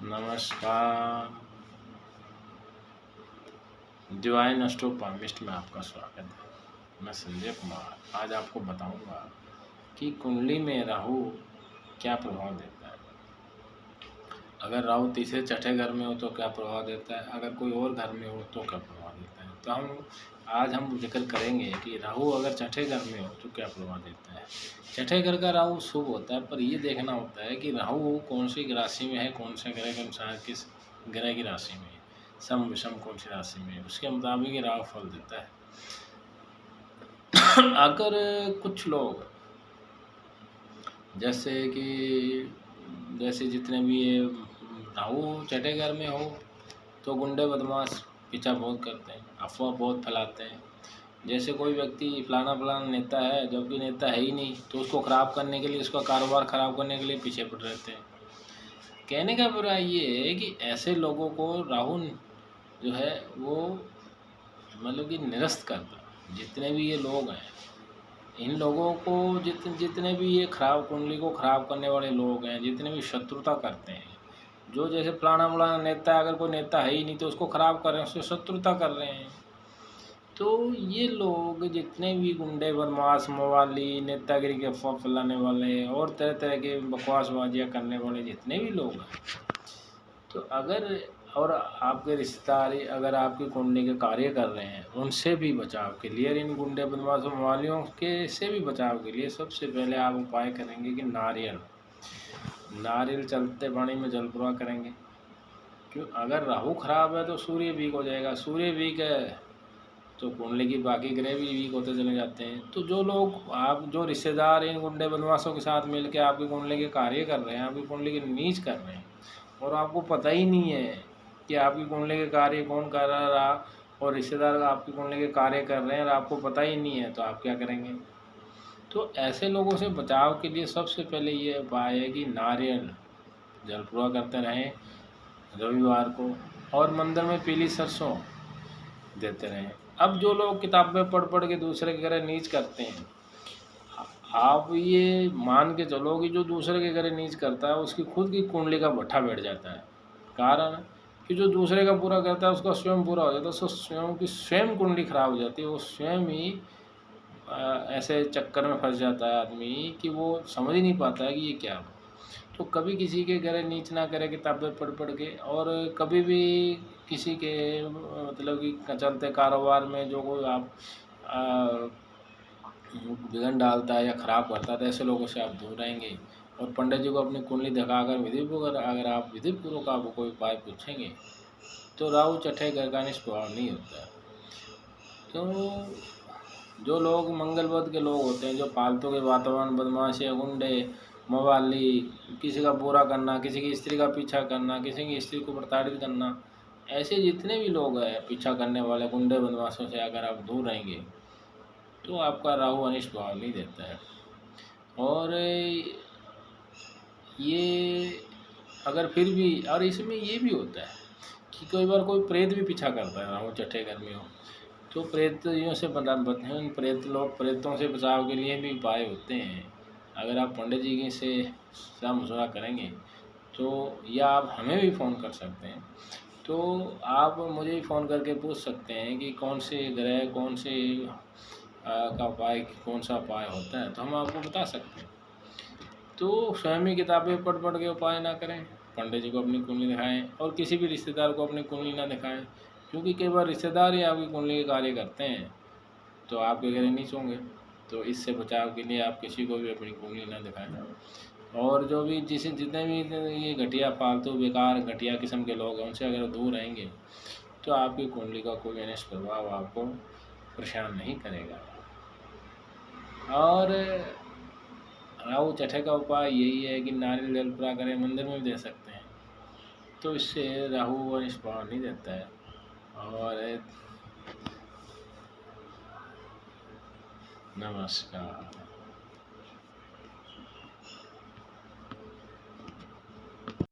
नमस्कार। डिवाइन एस्ट्रोपॉमिस्ट में आपका स्वागत है। मैं संजय कुमार आज आपको बताऊंगा कि कुंडली में राहु क्या प्रभाव देता है। अगर राहु तीसरे छठे घर में हो तो क्या प्रभाव देता है, अगर कोई और घर में हो तो क्या प्रभाव देता है। तो आज हम जिक्र करेंगे कि राहु अगर छठे घर में हो तो क्या प्रभाव देता है। छठे घर का राहु शुभ होता है, पर ये देखना होता है कि राहु कौन सी राशि में है, कौन से ग्रह के अनुसार किस ग्रह की राशि में है, सम विषम कौन सी राशि में है, उसके मुताबिक राहु फल देता है। अगर कुछ लोग जैसे जितने भी ये राहु छठे घर में हो तो गुंडे बदमाश पीछा बहुत करते हैं, अफवाह बहुत फैलाते हैं। जैसे कोई व्यक्ति फलाना नेता है, जबकि नेता है ही नहीं, तो उसको ख़राब करने के लिए, उसका कारोबार ख़राब करने के लिए पीछे पड़ रहते हैं। कहने का बुरा ये है कि ऐसे लोगों को राहु जो है वो मतलब कि निरस्त करता है। जितने भी ये लोग हैं, इन लोगों को जितने भी ये खराब कुंडली को ख़राब करने वाले लोग हैं, जितने भी शत्रुता करते हैं, जो जैसे फलाना नेता, अगर कोई नेता है ही नहीं तो उसको ख़राब कर रहे हैं, उससे शत्रुता कर रहे हैं। तो ये लोग जितने भी गुंडे बदमाश मवाली नेतागिरी के अफवाह फैलाने वाले और तरह तरह के बकवासबाजियाँ करने वाले जितने भी लोग हैं, तो अगर और आपके रिश्तेदार अगर आपकी कुंडली के कार्य कर रहे हैं, उनसे भी बचाव के लिए, इन गुंडे बदमाश मवालियों के से भी बचाव के लिए सबसे पहले आप उपाय करेंगे कि नारियल चलते पानी में जल प्रवाह करेंगे। क्यों, अगर राहु खराब है तो सूर्य वीक हो जाएगा, सूर्य वीक है तो कुंडली की बाकी ग्रह भी वीक होते चले जाते हैं। तो जो रिश्तेदार इन गुंडे बदमाशों के साथ मिलकर आपकी कुंडली के कार्य कर रहे हैं, आपकी कुंडली की नीच कर रहे हैं, और आपको पता ही नहीं है कि आपकी कुंडली के कार्य कौन कर रहा, और रिश्तेदार आपकी कुंडली के कार्य कर रहे हैं और आपको पता ही नहीं है, तो आप क्या करेंगे। तो ऐसे लोगों से बचाव के लिए सबसे पहले ये उपाय है कि नारियल जल प्रवाह करते रहें रविवार को, और मंदिर में पीली सरसों देते रहें। अब जो लोग किताबें पढ़ के दूसरे के घर नीच करते हैं, आप ये मान के चलो कि जो दूसरे के घर नीच करता है उसकी खुद की कुंडली का भट्ठा बैठ जाता है। कारण कि जो दूसरे का पूरा करता है उसका स्वयं पूरा हो जाता है, उसको स्वयं की स्वयं कुंडली खराब हो जाती है। वो स्वयं ही ऐसे चक्कर में फंस जाता है आदमी कि वो समझ ही नहीं पाता है कि ये क्या हो। तो कभी किसी के घर नीच ना करे किताबें पढ़ के, और कभी भी किसी के मतलब कि चलते कारोबार में जो कोई आप विघन डालता है या ख़राब करता है, तो ऐसे लोगों से आप दूर रहेंगे। और पंडित जी को अपनी कुंडली दिखाकर अगर आप विधिपूर्वक आपको कोई उपाय पूछेंगे तो राहु छठे घर का निष्प्रभाव नहीं होता है। तो जो लोग मंगलवत के लोग होते हैं, जो फालतू के वातावरण बदमाश या गुंडे मवाली, किसी का बुरा करना, किसी की स्त्री का पीछा करना, किसी की स्त्री को प्रताड़ित करना, ऐसे जितने भी लोग हैं पीछा करने वाले गुंडे बदमाशों से अगर आप दूर रहेंगे तो आपका राहु अनिष्ट प्रभाव नहीं देता है। और ये अगर फिर भी, और इसमें ये भी होता है कि कई बार कोई प्रेत भी पीछा करता है राहु छठे घर में हो, तो प्रेतियों से प्रेतों से बचाव के लिए भी उपाय होते हैं। अगर आप पंडित जी से सलाह मशवरा करेंगे तो, या आप हमें भी फ़ोन कर सकते हैं, तो आप मुझे भी फ़ोन करके पूछ सकते हैं कि कौन से ग्रह कौन से का उपाय, कौन सा उपाय होता है, तो हम आपको बता सकते हैं। तो स्वयं ही किताबें पढ़ के उपाय ना करें, पंडित जी को अपनी कुंडली दिखाएं और किसी भी रिश्तेदार को अपनी कुंडली ना दिखाएं, क्योंकि कई बार रिश्तेदार ही आपकी कुंडली के कार्य करते हैं तो आपके घर नीच होंगे। तो इससे बचाव के लिए आप किसी को भी अपनी कुंडली ना दिखाएं। और जो भी जितने भी ये घटिया फालतू बेकार घटिया किस्म के लोग हैं, उनसे अगर दूर रहेंगे तो आपकी कुंडली का कोई अनिष्ट प्रभाव आपको परेशान नहीं करेगा। और राहु छठे का उपाय यही है कि नारियल जल प्रवाह करें, मंदिर में भी दे सकते हैं, तो इससे राहु अनिष्ट प्रभाव नहीं देता है। और नमस्कार।